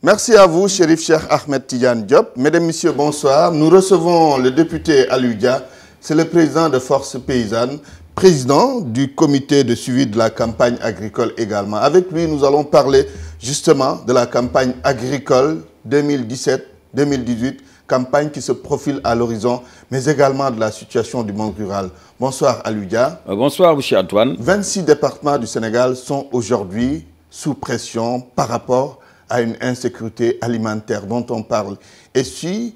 Merci à vous, Chérif Cheikh Ahmed Tidiane Diop. Mesdames, Messieurs, bonsoir. Nous recevons le député Aliou Dia. C'est le président de Force Paysanne, président du comité de suivi de la campagne agricole également. Avec lui, nous allons parler justement de la campagne agricole 2017-2018, campagne qui se profile à l'horizon, mais également de la situation du monde rural. Bonsoir Aliou Dia. Bonsoir, M. Antoine. 26 départements du Sénégal sont aujourd'hui sous pression par rapport à une insécurité alimentaire dont on parle. Et si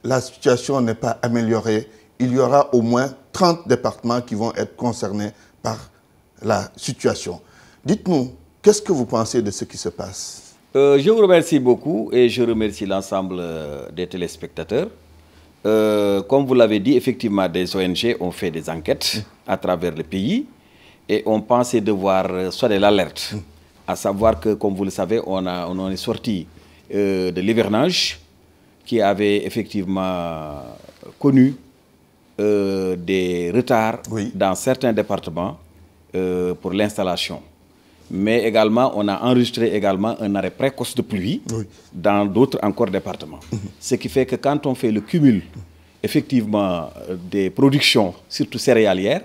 la situation n'est pas améliorée, il y aura au moins 30 départements qui vont être concernés par la situation. Dites-nous, qu'est-ce que vous pensez de ce qui se passe? Je vous remercie beaucoup et je remercie l'ensemble des téléspectateurs. Comme vous l'avez dit, effectivement, des ONG ont fait des enquêtes à travers le pays et on pensait devoir sonner l'alerte. À savoir que, comme vous le savez, on est sorti de l'hivernage qui avait effectivement connu des retards dans certains départements pour l'installation. Mais également, on a enregistré également un arrêt précoce de pluie dans d'autres encore départements. Ce qui fait que quand on fait le cumul, effectivement, des productions, surtout céréalières,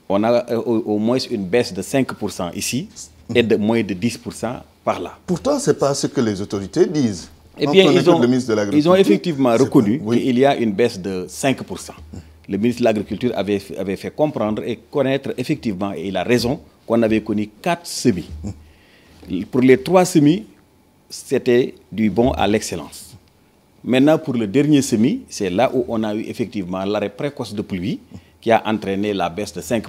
on a au moins une baisse de 5% ici et de moins de 10% par là. Pourtant, ce n'est pas ce que les autorités disent. Eh bien, ils ont effectivement reconnu qu'il y a une baisse de 5%. Le ministre de l'Agriculture avait fait comprendre et connaître effectivement, et il a raison, qu'on avait connu 4 semis. Pour les 3 semis, c'était du bon à l'excellence. Maintenant, pour le dernier semis, c'est là où on a eu effectivement l'arrêt précoce de pluie qui a entraîné la baisse de 5%.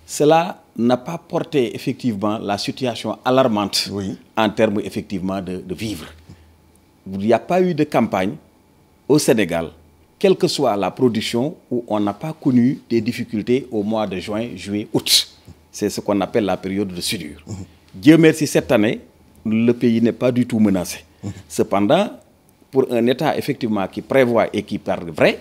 Cela n'a pas porté effectivement la situation alarmante en termes effectivement de vivre. Il n'y a pas eu de campagne au Sénégal, quelle que soit la production, où on n'a pas connu des difficultés au mois de juin, juillet, août. C'est ce qu'on appelle la période de soudure. Dieu merci, cette année, le pays n'est pas du tout menacé. Cependant, pour un État effectivement qui prévoit et qui parle vrai,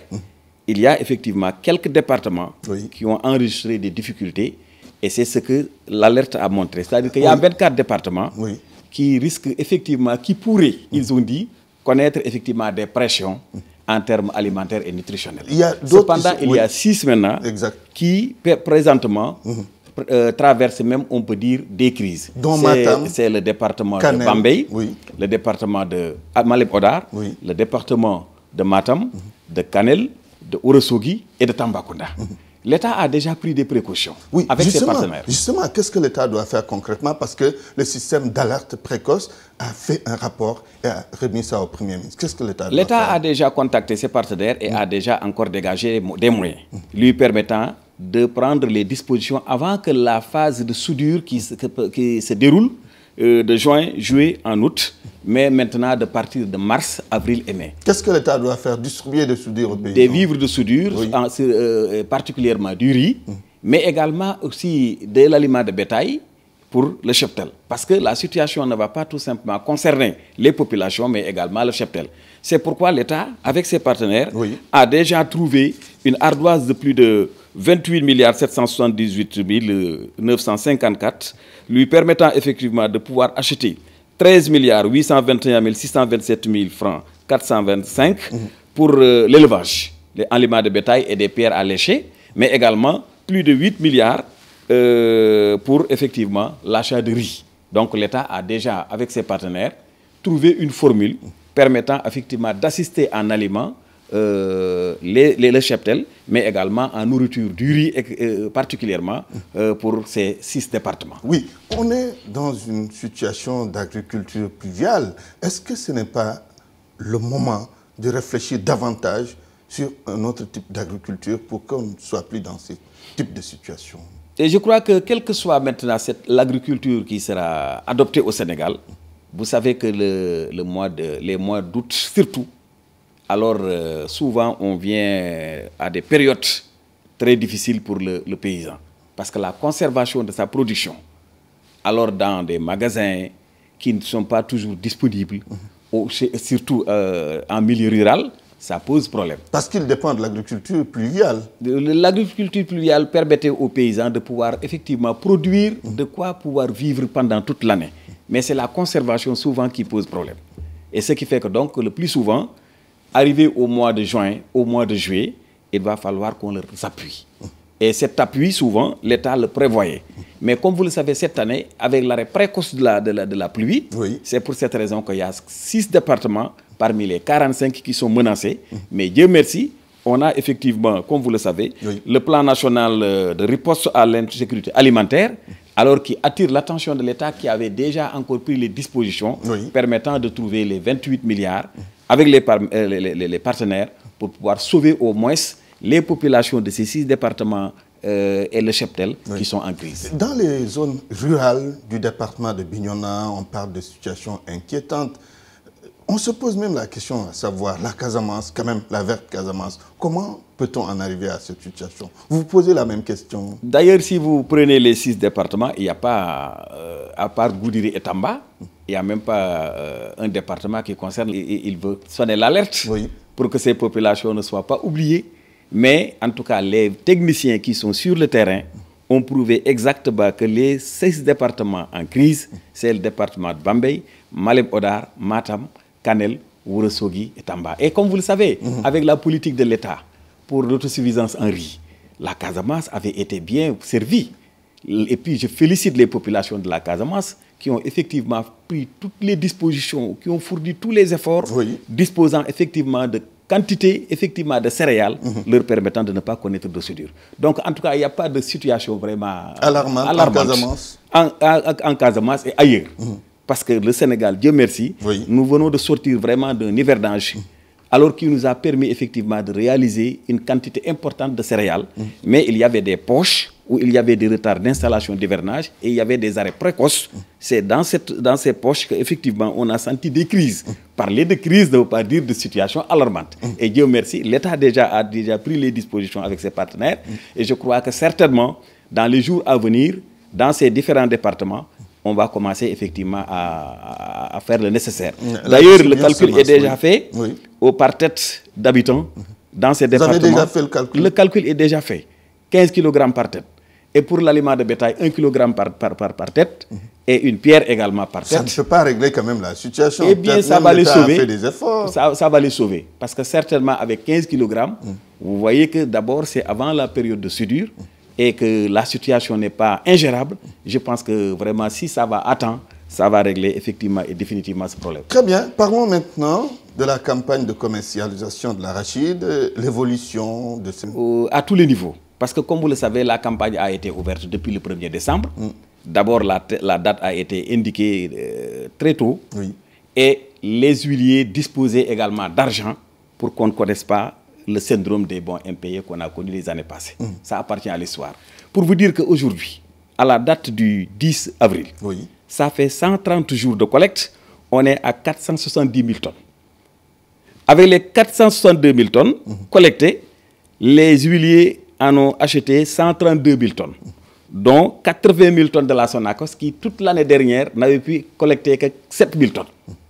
il y a effectivement quelques départements qui ont enregistré des difficultés et c'est ce que l'alerte a montré. C'est-à-dire qu'il y a 24 départements qui risquent effectivement, qui pourraient, ils ont dit, connaître effectivement des pressions en termes alimentaires et nutritionnels. Cependant, il y a 6 maintenant qui, présentement, traversent même, on peut dire, des crises. C'est le département de Bambey, le département de Malem Hodar, le département de Matam, de Kanel, de Ourossogui et de Tambacounda. L'État a déjà pris des précautions avec ses partenaires. Justement, qu'est-ce que l'État doit faire concrètement? Parce que le système d'alerte précoce a fait un rapport et a remis ça au Premier ministre. Qu'est-ce que l'État doit faire? L'État a déjà contacté ses partenaires et a déjà encore dégagé des moyens lui permettant de prendre les dispositions avant que la phase de soudure qui se déroule de juin, juillet, en août, mais maintenant de partir de mars, avril et mai. Qu'est-ce que l'État doit faire? Distribuer des soudures au pays? Des vivres de soudure, particulièrement du riz, mais également aussi de l'aliment de bétail pour le cheptel. Parce que la situation ne va pas tout simplement concerner les populations, mais également le cheptel. C'est pourquoi l'État, avec ses partenaires, a déjà trouvé une ardoise de plus de 28 778 954, lui permettant effectivement de pouvoir acheter 13 821 627 000 francs 425 pour l'élevage, les aliments de bétail et des pierres à lécher, mais également plus de 8 milliards pour effectivement l'achat de riz. Donc l'État a déjà, avec ses partenaires, trouvé une formule permettant effectivement d'assister en aliments le cheptel, mais également en nourriture du riz, particulièrement pour ces 6 départements. Oui, on est dans une situation d'agriculture pluviale. Est-ce que ce n'est pas le moment de réfléchir davantage sur un autre type d'agriculture pour qu'on ne soit plus dans ce type de situation? Et je crois que quelle que soit maintenant l'agriculture qui sera adoptée au Sénégal, vous savez que les mois d'août surtout, alors souvent on vient à des périodes très difficiles pour le paysan. Parce que la conservation de sa production, alors dans des magasins qui ne sont pas toujours disponibles, surtout en milieu rural, ça pose problème. Parce qu'il dépend de l'agriculture pluviale. L'agriculture pluviale permettait aux paysans de pouvoir effectivement produire de quoi pouvoir vivre pendant toute l'année. Mais c'est la conservation souvent qui pose problème. Et ce qui fait que donc, le plus souvent, arrivé au mois de juin, au mois de juillet, il va falloir qu'on leur appuie. Et cet appui, souvent, l'État le prévoyait. Mais comme vous le savez, cette année, avec l'arrêt précoce de la pluie, c'est pour cette raison qu'il y a 6 départements parmi les 45 qui sont menacés. Mais Dieu merci, on a effectivement, comme vous le savez, le plan national de riposte à l'insécurité alimentaire, alors qui attire l'attention de l'État qui avait déjà encore pris les dispositions permettant de trouver les 28 milliards avec les partenaires pour pouvoir sauver au moins les populations de ces 6 départements et le cheptel qui sont en crise. Dans les zones rurales du département de Bignona, on parle de situations inquiétantes. On se pose même la question à savoir, la Casamance, quand même la verte Casamance, comment peut-on en arriver à cette situation? Vous vous posez la même question? D'ailleurs, si vous prenez les 6 départements, il n'y a pas, à part Goudiri et Tamba, il n'y a même pas un département qui concerne, il veut sonner l'alerte pour que ces populations ne soient pas oubliées. Mais en tout cas, les techniciens qui sont sur le terrain ont prouvé exactement que les 6 départements en crise, c'est le département de Bambey, Malem Hodar, Matam, Kanel, Ourossogui et Tamba. Et comme vous le savez, avec la politique de l'État pour l'autosuffisance en riz, la Casamance avait été bien servie. Et puis je félicite les populations de la Casamance qui ont effectivement pris toutes les dispositions, qui ont fourni tous les efforts, disposant effectivement de quantité effectivement de céréales leur permettant de ne pas connaître de soudure. Donc en tout cas, il n'y a pas de situation vraiment alarmante en Casamance et ailleurs. Parce que le Sénégal, Dieu merci, nous venons de sortir vraiment d'un hivernage, alors qu'il nous a permis effectivement de réaliser une quantité importante de céréales. Mais il y avait des poches où il y avait des retards d'installation d'hivernage et il y avait des arrêts précoces. C'est dans ces poches qu'effectivement on a senti des crises. Parler de crise ne veut pas dire de situation alarmante. Et Dieu merci, l'État a déjà pris les dispositions avec ses partenaires. Et je crois que certainement, dans les jours à venir, dans ces différents départements, on va commencer effectivement à faire le nécessaire. D'ailleurs, le calcul est déjà fait par tête d'habitants dans ces départements. Vous avez déjà fait le calcul? Le calcul est déjà fait. 15 kg par tête. Et pour l'aliment de bétail, 1 kg par tête. Et une pierre également par tête. Ça ne peut pas régler quand même la situation. Eh bien, ça va les sauver. Fait des efforts. Ça va les sauver. Parce que certainement, avec 15 kg, vous voyez que d'abord, c'est avant la période de soudure. Et que la situation n'est pas ingérable, je pense que vraiment, si ça va à temps, ça va régler effectivement et définitivement ce problème. Très bien. Parlons maintenant de la campagne de commercialisation de l'arachide, l'évolution de ce... À tous les niveaux. Parce que comme vous le savez, la campagne a été ouverte depuis le 1er décembre. D'abord, la date a été indiquée très tôt. Et les huiliers disposaient également d'argent pour qu'on ne connaisse pas le syndrome des bons impayés qu'on a connu les années passées. Ça appartient à l'histoire. Pour vous dire qu'aujourd'hui, à la date du 10 avril, ça fait 130 jours de collecte, on est à 470 000 tonnes. Avec les 462 000 tonnes collectées, les huiliers en ont acheté 132 000 tonnes, dont 80 000 tonnes de la Sonacos qui, toute l'année dernière, n'avait pu collecter que 7 000 tonnes.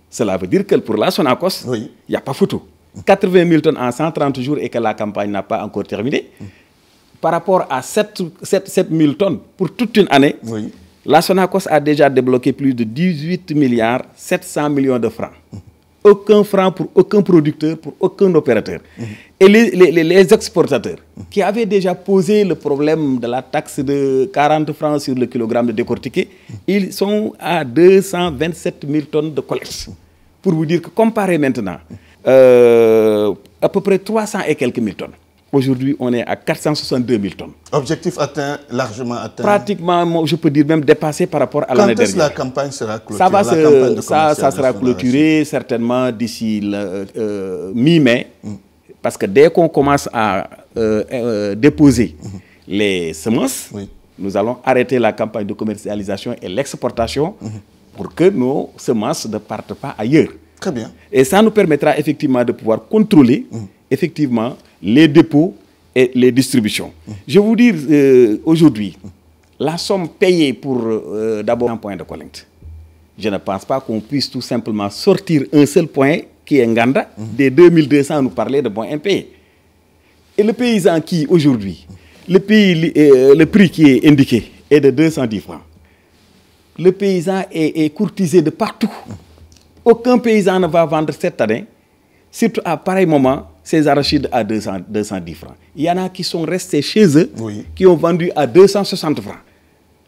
Cela veut dire que pour la Sonacos, il n'y a pas photo. 80 000 tonnes en 130 jours et que la campagne n'a pas encore terminé. Par rapport à 7 000 tonnes pour toute une année, la Sonacos a déjà débloqué plus de 18 milliards 700 millions de francs. Aucun franc pour aucun producteur, pour aucun opérateur. Et les exportateurs qui avaient déjà posé le problème de la taxe de 40 francs sur le kilogramme de décortiqué, ils sont à 227 000 tonnes de collecte. Pour vous dire que comparé maintenant, à peu près 300 et quelques mille tonnes. Aujourd'hui, on est à 462 000 tonnes. Objectif atteint, largement atteint. Pratiquement, je peux dire même dépassé par rapport à l'année dernière. Quand est-ce que la campagne sera clôturée? Ça sera clôturé certainement d'ici mi-mai. Parce que dès qu'on commence à déposer les semences, nous allons arrêter la campagne de commercialisation et l'exportation pour que nos semences ne partent pas ailleurs. Très bien. Et ça nous permettra effectivement de pouvoir contrôler effectivement les dépôts et les distributions. Je vais vous dire aujourd'hui, la somme payée pour d'abord un point de collecte. Je ne pense pas qu'on puisse tout simplement sortir un seul point qui est Nganda, des 2200 nous parler de bons impayés. Et le paysan qui aujourd'hui, le prix qui est indiqué est de 210 francs. Le paysan est courtisé de partout. Aucun paysan ne va vendre cette année, surtout à pareil moment, ces arachides à 210 francs. Il y en a qui sont restés chez eux, qui ont vendu à 260 francs.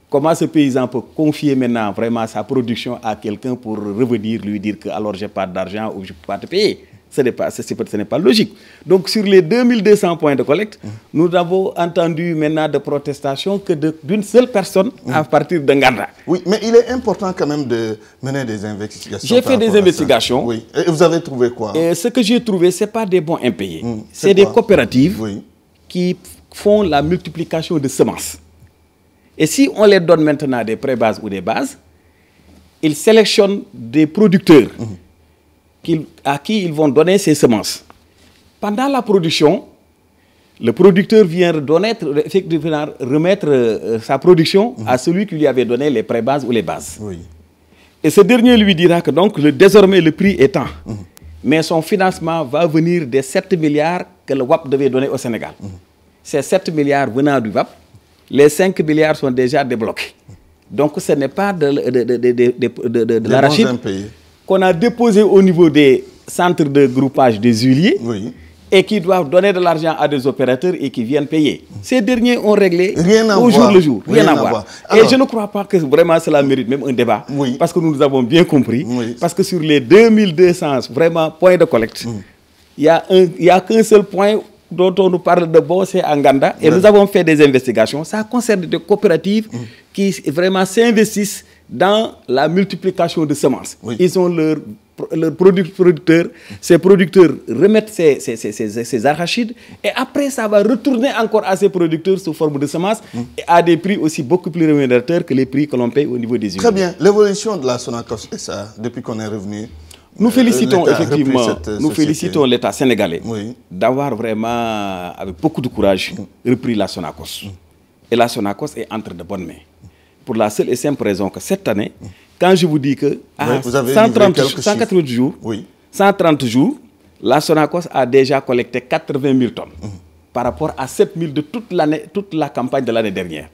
Comment ce paysan peut confier maintenant vraiment sa production à quelqu'un pour revenir lui dire que alors j'ai pas d'argent ou je ne peux pas te payer? Ce n'est pas logique. Donc sur les 2200 points de collecte, nous avons entendu maintenant de protestations que d'une seule personne à partir de Nganda. Oui, mais il est important quand même de mener des investigations. J'ai fait des investigations. Oui. Et vous avez trouvé quoi? Et ce que j'ai trouvé, ce n'est pas des bons impayés. C'est des coopératives qui font la multiplication de semences. Et si on les donne maintenant des pré-bases ou des bases, ils sélectionnent des producteurs à qui ils vont donner ces semences. Pendant la production, le producteur vient remettre sa production à celui qui lui avait donné les pré-bases ou les bases. Et ce dernier lui dira que donc désormais le prix est tant. Mais son financement va venir des 7 milliards que le WAP devait donner au Sénégal. Ces 7 milliards venant du WAP, les 5 milliards sont déjà débloqués. Donc ce n'est pas de l'arachide qu'on a déposé au niveau des centres de groupage des huiliers et qui doivent donner de l'argent à des opérateurs et qui viennent payer. Ces derniers ont réglé au jour le jour. Rien à voir. Alors, et je ne crois pas que vraiment cela mérite même un débat. Parce que nous avons bien compris. Parce que sur les 2200 vraiment points de collecte, il n'y a qu'un seul point dont on nous parle de bon, c'est Nganda. Et nous avons fait des investigations. Ça concerne des coopératives qui vraiment s'investissent dans la multiplication de semences. Ils ont leurs producteurs. Ces producteurs remettent ces arachides. Et après, ça va retourner encore à ces producteurs sous forme de semences et à des prix aussi beaucoup plus rémunérateurs que les prix que l'on paye au niveau des usines. Très bien. L'évolution de la Sonacos, et ça, depuis qu'on est revenu... Nous félicitons effectivement, nous félicitons l'État sénégalais d'avoir vraiment, avec beaucoup de courage, repris la Sonacos. Et la Sonacos est entre de bonnes mains. Pour la seule et simple raison que cette année, quand je vous dis que à 130 jours, la Sonacos a déjà collecté 80 000 tonnes par rapport à 7 000 de toute la campagne de l'année dernière.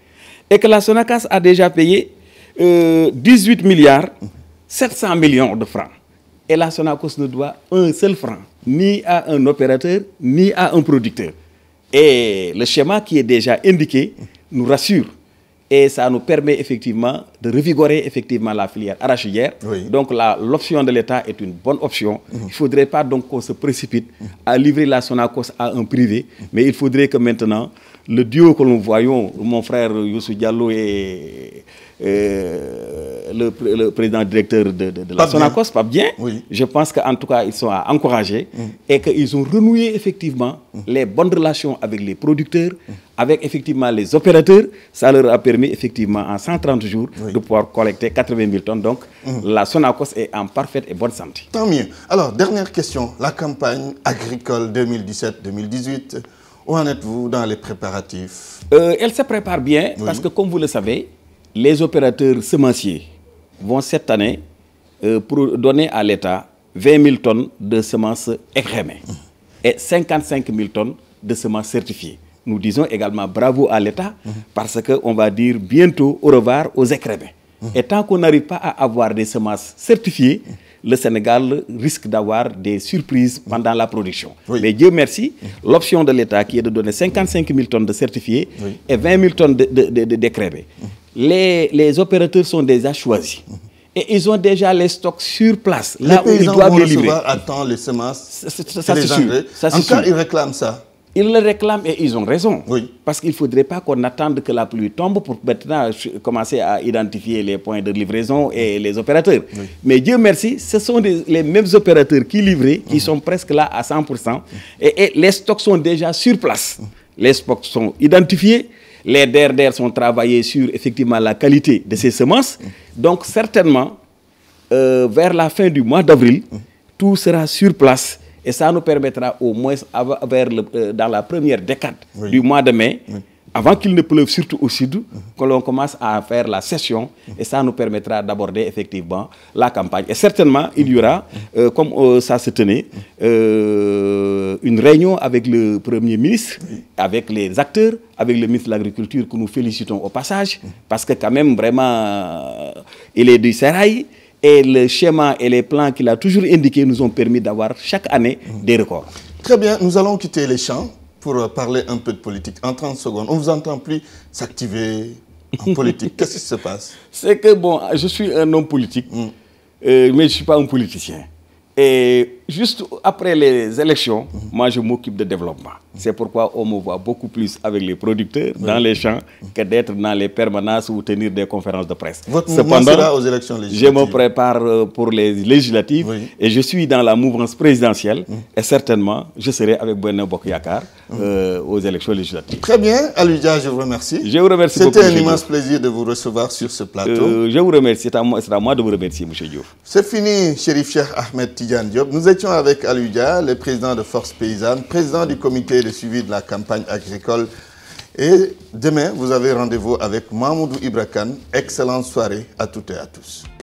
Et que la Sonacos a déjà payé 18 milliards 700 millions de francs. Et la Sonacos ne doit un seul franc, ni à un opérateur, ni à un producteur. Et le schéma qui est déjà indiqué nous rassure. Et ça nous permet effectivement de revigorer effectivement la filière arachidière. Donc l'option de l'État est une bonne option. Il ne faudrait pas donc qu'on se précipite à livrer la Sonacos à un privé. Mais il faudrait que maintenant, le duo que nous voyons, mon frère Youssou Diallo et le président directeur de la Sonacos, pas bien. Je pense qu'en tout cas, ils sont à encourager et qu'ils ont renoué effectivement les bonnes relations avec les producteurs, avec effectivement les opérateurs. Ça leur a permis effectivement en 130 jours de pouvoir collecter 80 000 tonnes. Donc la Sonacos est en parfaite et bonne santé. Tant mieux. Alors, dernière question. La campagne agricole 2017-2018, où en êtes-vous dans les préparatifs? Elle se prépare bien parce que comme vous le savez, les opérateurs semenciers vont cette année donner à l'État 20 000 tonnes de semences écrémées et 55 000 tonnes de semences certifiées. Nous disons également bravo à l'État parce qu'on va dire bientôt au revoir aux écrémés. Et tant qu'on n'arrive pas à avoir des semences certifiées, le Sénégal risque d'avoir des surprises pendant la production. Mais Dieu merci, l'option de l'État qui est de donner 55 000 tonnes de certifiés et 20 000 tonnes d'écrémés. Les opérateurs sont déjà choisis. Et ils ont déjà les stocks sur place, là où ils doivent les livrer. À temps les semences, ça c'est sûr. En tout cas, ils réclament ça. Ils le réclament et ils ont raison. Parce qu'il ne faudrait pas qu'on attende que la pluie tombe pour maintenant commencer à identifier les points de livraison et les opérateurs. Mais Dieu merci, ce sont les mêmes opérateurs qui livraient, qui sont presque là à 100%. Et les stocks sont déjà sur place. Les stocks sont identifiés. Les DRDR sont travaillés sur effectivement la qualité de ces semences. Donc certainement, vers la fin du mois d'avril, tout sera sur place. Et ça nous permettra au moins, dans la première décade du mois de mai, avant qu'il ne pleuve surtout au sud, que l'on commence à faire la session. Et ça nous permettra d'aborder effectivement la campagne. Et certainement, il y aura, comme ça se tenait, une réunion avec le Premier ministre, avec les acteurs, avec le ministre de l'Agriculture que nous félicitons au passage, parce que quand même, vraiment, il est du Sérail. Et le schéma et les plans qu'il a toujours indiqués nous ont permis d'avoir chaque année des records. Très bien, nous allons quitter les champs pour parler un peu de politique. En 30 secondes, on ne vous entend plus s'activer en politique. Qu'est-ce qui se passe? C'est que, bon, je suis un homme politique, mais je ne suis pas un politicien. Et juste après les élections, moi je m'occupe de développement. C'est pourquoi on me voit beaucoup plus avec les producteurs dans les champs que d'être dans les permanences ou tenir des conférences de presse. Votre mouvement sera aux élections législatives. Je me prépare pour les législatives et je suis dans la mouvance présidentielle et certainement je serai avec Benno Bokk Yakaar aux élections législatives. Très bien, Aliou Dia, je vous remercie. Je vous remercie beaucoup. C'était un immense plaisir de vous recevoir sur ce plateau. Je vous remercie, c'est à moi de vous remercier, M. Diouf. C'est fini, Chérif Cheikh Ahmed Tidiane Diop. Nous étions avec Aliou Dia, le président de Force Paysanne, président du comité de suivi de la campagne agricole. Et demain, vous avez rendez-vous avec Mamoudou Ibra Kane. Excellente soirée à toutes et à tous.